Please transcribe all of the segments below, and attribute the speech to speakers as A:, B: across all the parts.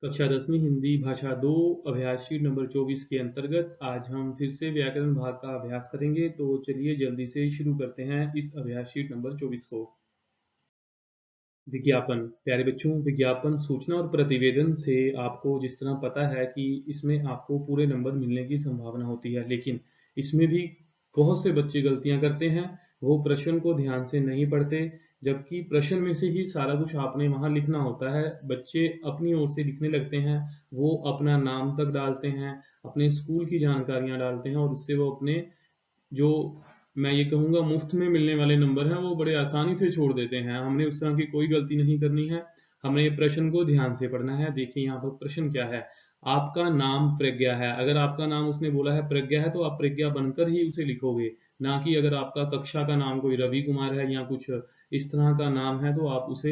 A: कक्षा 10वीं हिंदी भाषा 2 अभ्यास शीट नंबर 24 के अंतर्गत आज हम फिर से व्याकरण भाग का अभ्यास करेंगे। तो चलिए जल्दी से शुरू करते हैं इस अभ्यास शीट नंबर 24 को। विज्ञापन। प्यारे बच्चों, विज्ञापन सूचना और प्रतिवेदन से आपको जिस तरह पता है कि इसमें आपको पूरे नंबर मिलने की संभावना होती है, लेकिन इसमें भी बहुत से बच्चे गलतियां करते हैं। वो प्रश्न को ध्यान से नहीं पढ़ते, जबकि प्रश्न में से ही सारा कुछ आपने वहां लिखना होता है। बच्चे अपनी ओर से लिखने लगते हैं, वो अपना नाम तक डालते हैं, अपने स्कूल की जानकारियां डालते हैं, और उससे वो अपने जो मैं ये कहूँगा मुफ्त में मिलने वाले नंबर हैं वो बड़े आसानी से छोड़ देते हैं। हमने उस तरह की कोई गलती नहीं करनी है, हमें ये प्रश्न को ध्यान से पढ़ना है। देखिए यहाँ पर प्रश्न क्या है। आपका नाम प्रज्ञा है। अगर आपका नाम उसने बोला है प्रज्ञा है, तो आप प्रज्ञा बनकर ही उसे लिखोगे, ना कि अगर आपका कक्षा का नाम कोई रवि कुमार है या कुछ इस तरह का नाम है तो आप उसे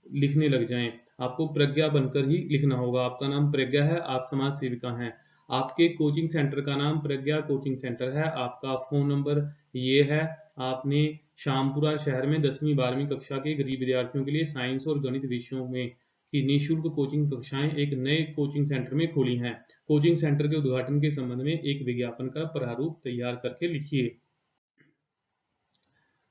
A: लिखने लग जाएं। आपको प्रज्ञा बनकर ही लिखना होगा। आपका नाम प्रज्ञा है, आप समाज सेविका हैं। आपके कोचिंग सेंटर का नाम प्रज्ञा कोचिंग सेंटर है। आपका फ़ोन नंबर ये है। आपने शामपुरा शहर में 10वीं 12वीं कक्षा के गरीब विद्यार्थियों के लिए साइंस और गणित विषयों में की निःशुल्क कोचिंग कक्षाएं एक नए कोचिंग सेंटर में खोली हैं। कोचिंग सेंटर के उद्घाटन के संबंध में एक विज्ञापन का प्रारूप तैयार करके लिखिए।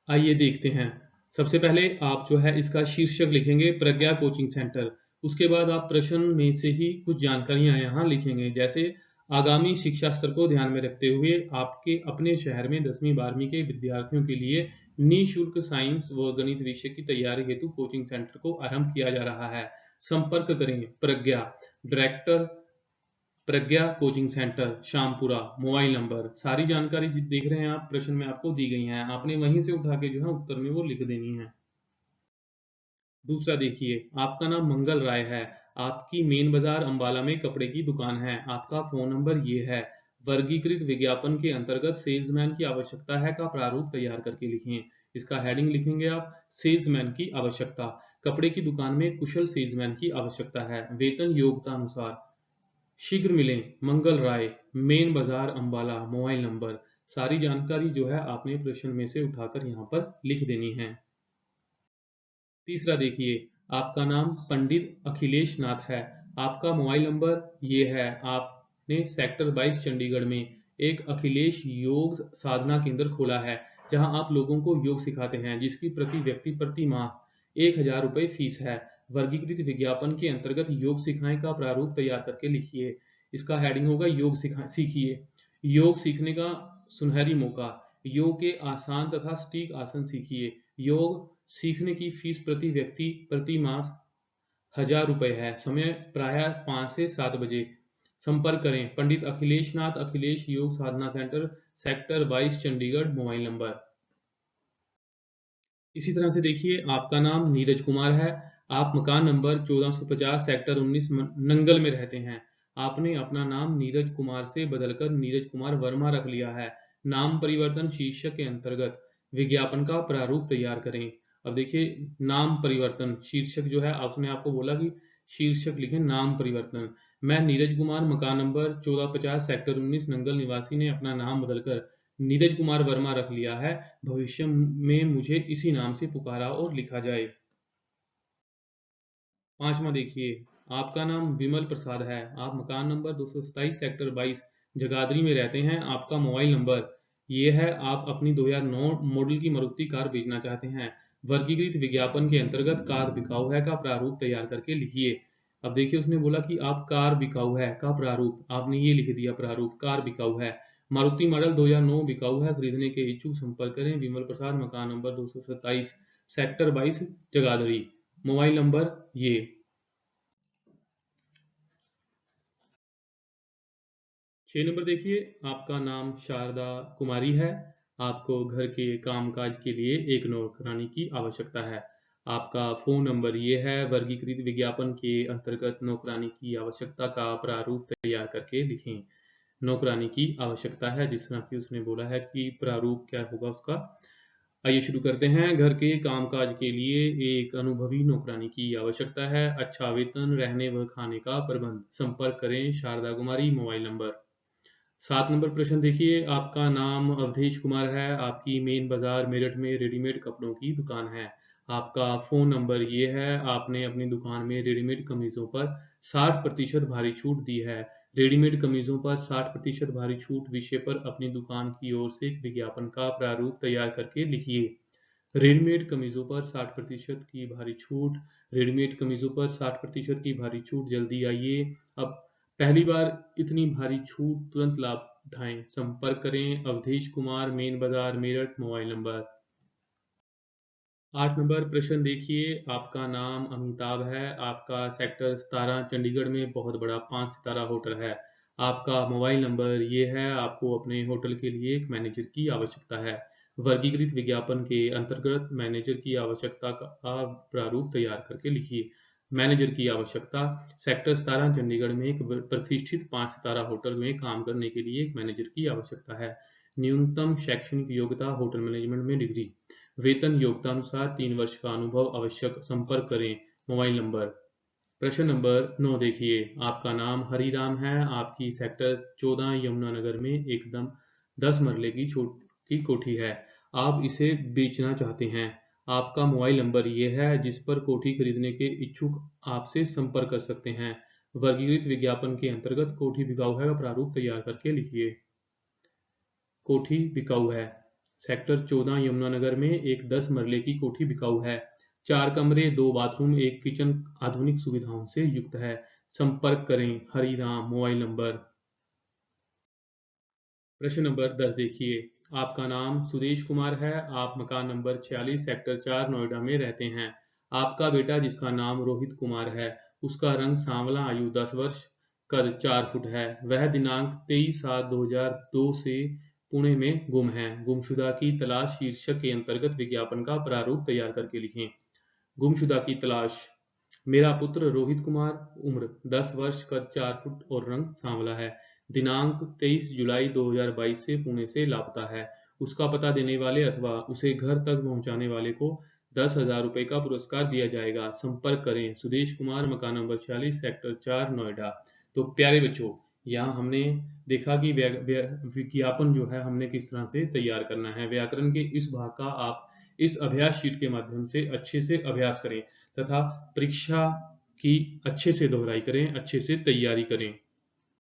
A: आइए देखते हैं। सबसे पहले आप जो है इसका शीर्षक लिखेंगे प्रज्ञा कोचिंग सेंटर। उसके बाद आप प्रश्न में से ही कुछ जानकारियां यहाँ लिखेंगे, जैसे आगामी शिक्षा स्तर को ध्यान में रखते हुए आपके अपने शहर में 10वीं 12वीं के विद्यार्थियों के लिए निःशुल्क साइंस व गणित विषय की तैयारी हेतु कोचिंग सेंटर को आरंभ किया जा रहा है। संपर्क करें प्रज्ञा, डायरेक्टर प्रज्ञा coaching centre Shampura, mobile number. सारी जानकारी देख रहे हैं आप, प्रश्न में आपको दी गई हैं, आपने वहीं से उठा के जो है उत्तर में वो लिख देनी है। दूसरा देखिए, आपका नाम मंगल राय है। आपकी मेन बाजार अंबाला में कपड़े की दुकान है। आपका फोन नंबर ये है। वर्गीकृत विज्ञापन के अंतर्गत सेल्समैन की आवश्यकता है का प्रारूप तैयार करके लिखें। इसका हेडिंग लिखेंगे आप सेल्समैन की आवश्यकता। कपड़े की दुकान में कुशल सेल्समैन की आवश्यकता है। वेतन योग्यता अनुसार। शीघ्र मिलें मंगल राय, मेन बाजार अंबाला, मोबाइल नंबर। सारी जानकारी जो है आपने प्रश्न में से उठाकर यहाँ पर लिख देनी है। तीसरा देखिए, आपका नाम पंडित अखिलेश नाथ है। आपका मोबाइल नंबर ये है। आपने सेक्टर 22 चंडीगढ़ में एक अखिलेश योग साधना केंद्र खोला है, जहां आप लोगों को योग सिखाते हैं, जिसकी प्रति व्यक्ति प्रति माह 1000 रुपये फीस है। वर्गीकृत विज्ञापन के अंतर्गत योग सिखाएं का प्रारूप तैयार करके लिखिए। इसका हेडिंग होगा योग सीखिए। योग सीखने का सुनहरी मौका। योग के आसान तथा सटीक आसन सीखिए। योग सीखने की फीस प्रति व्यक्ति प्रति माह 1000 रुपये है। समय प्रायः 5 से 7 बजे। संपर्क करें पंडित Akhilesh Nath, Akhilesh Yog Sadhana centre, sector 22 Chandigarh, mobile number. इसी तरह से देखिए, आपका नाम नीरज कुमार है। आप मकान नंबर 1450 सेक्टर 19 नंगल में रहते हैं। आपने अपना नाम नीरज कुमार से बदलकर नीरज कुमार वर्मा रख लिया है। नाम परिवर्तन शीर्षक के अंतर्गत विज्ञापन का प्रारूप तैयार करें। अब देखिए, नाम परिवर्तन शीर्षक जो है, आपने आपको बोला कि शीर्षक लिखें नाम परिवर्तन। मैं नीरज कुमार, मकान नंबर 1450 सेक्टर 19 नंगल निवासी ने अपना नाम बदलकर नीरज कुमार वर्मा रख लिया है। भविष्य में मुझे इसी नाम से पुकारा और लिखा जाए। पांचवा देखिए, आपका नाम विमल प्रसाद है। आप मकान नंबर 227 सेक्टर 22 जगाधरी में रहते हैं। आपका मोबाइल नंबर ये है। आप अपनी 2009 मॉडल की मारुति कार बेचना चाहते हैं। वर्गीकृत विज्ञापन के अंतर्गत कार बिकाऊ है का प्रारूप तैयार करके लिखिए। अब देखिए, उसने बोला कि आप कार बिकाऊ है का प्रारूप, आपने ये लिख दिया प्रारूप कार बिकाऊ है। मारुति मॉडल 2009 बिकाऊ है, खरीदने के इच्छुक संपर्क करें विमल प्रसाद, मकान number 227 sector 22 Jagadhri, mobile number ये। 6 नंबर देखिए, आपका नाम शारदा कुमारी है। आपको घर के कामकाज के लिए एक नौकरानी की आवश्यकता है। आपका फ़ोन नंबर ये है। वर्गीकृत विज्ञापन के अंतर्गत नौकरानी की आवश्यकता का प्रारूप तैयार करके लिखें। नौकरानी की आवश्यकता है, जिस तरह की उसने बोला है कि प्रारूप क्या होगा उसका। आइए शुरू करते हैं। घर के कामकाज के लिए एक अनुभवी नौकरानी की आवश्यकता है। अच्छा वेतन, रहने व खाने का प्रबंध। संपर्क करें शारदा कुमारी, मोबाइल नंबर। 7 नंबर प्रश्न देखिए, आपका नाम अवधेश कुमार है। आपकी मेन बाजार मेरठ में रेडीमेड कपड़ों की दुकान है। आपका फ़ोन नंबर ये है, आपने अपनी दुकान में रेडीमेड कमीज़ों पर 60% भारी छूट दी है। रेडीमेड कमीज़ों पर 60% भारी छूट विषय पर अपनी दुकान की ओर से एक विज्ञापन का प्रारूप तैयार करके लिखिए। रेडीमेड कमीज़ों पर 60% की भारी छूट, रेडीमेड कमीज़ों पर 60% की भारी छूट, जल्दी आइए। अब पहली बार इतनी भारी छूट तुरंत लाभ उठाएँ। संपर्क करें अवधेश कुमार, मेन बाज़ार, मेरठ, मोबाइल नंबर। 8 नंबर प्रश्न देखिए, आपका नाम अमिताभ है, आपका सेक्टर 17 चंडीगढ़ में बहुत बड़ा 5 सितारा होटल है। आपका मोबाइल नंबर ये है, आपको अपने होटल के लिए एक मैनेजर की आवश्यकता है। वर्गीकृत विज्ञापन के अंतर्गत मैनेजर की आवश्यकता का प्रारूप तैयार करके लिखिए। मैनेजर की आवश्यकता, सेक्टर 17 चंडीगढ़ में एक प्रतिष्ठित 5 सितारा होटल में काम करने के लिए एक मैनेजर की आवश्यकता है। न्यूनतम शैक्षणिक योग्यता होटल मैनेजमेंट में डिग्री। वेतन योग्यता अनुसार 3 वर्ष का अनुभव आवश्यक। संपर्क करें मोबाइल नंबर। प्रश्न नंबर 9 देखिए, आपका नाम हरिराम है, आपकी सेक्टर 14 यमुनानगर में एकदम 10 मरले की छोटी कोठी है। आप इसे बेचना चाहते हैं। आपका मोबाइल नंबर ये है जिस पर कोठी खरीदने के इच्छुक आपसे संपर्क कर सकते हैं। वर्गीकृत विज्ञापन के अंतर्गत कोठी बिकाऊ है का प्रारूप तैयार करके लिखिए। कोठी बिकाऊ है। सेक्टर 14 यमुनानगर में एक 10 मरले की कोठी बिकाऊ है। 4 कमरे, 2 बाथरूम, 1 किचन आधुनिक सुविधाओं से युक्त है। संपर्क करें हरिराम। Mobile number. प्रश्न नंबर 10 देखिए, आपका नाम सुदेश कुमार है, आप मकान नंबर 46 सेक्टर 4 नोएडा में रहते हैं। आपका बेटा जिसका नाम रोहित कुमार है, उसका रंग सांवला, आयु 10 वर्ष, कद 4 फुट है। वह दिनांक 23/7/2002 से पुणे में गुम है। गुमशुदा की तलाश शीर्षक के अंतर्गत विज्ञापन का प्रारूप तैयार करके लिखें। गुमशुदा की तलाश। मेरा पुत्र रोहित कुमार, उम्र 10 वर्ष, कद 4 फुट और रंग सांवला है। दिनांक 23 जुलाई 2022 से पुणे से लापता है। उसका पता देने वाले अथवा उसे घर तक पहुंचाने वाले को 10,000 रुपए का पुरस्कार दिया जाएगा। संपर्क करें सुदेश कुमार, मकान नंबर 46 सेक्टर 4 नोएडा। तो प्यारे बच्चों, यहाँ हमने देखा कि विज्ञापन जो है हमने किस तरह से तैयार करना है। व्याकरण के इस भाग का आप इस अभ्यास शीट के माध्यम से अच्छे से अभ्यास करें तथा परीक्षा की अच्छे से दोहराई करें, अच्छे से तैयारी करें।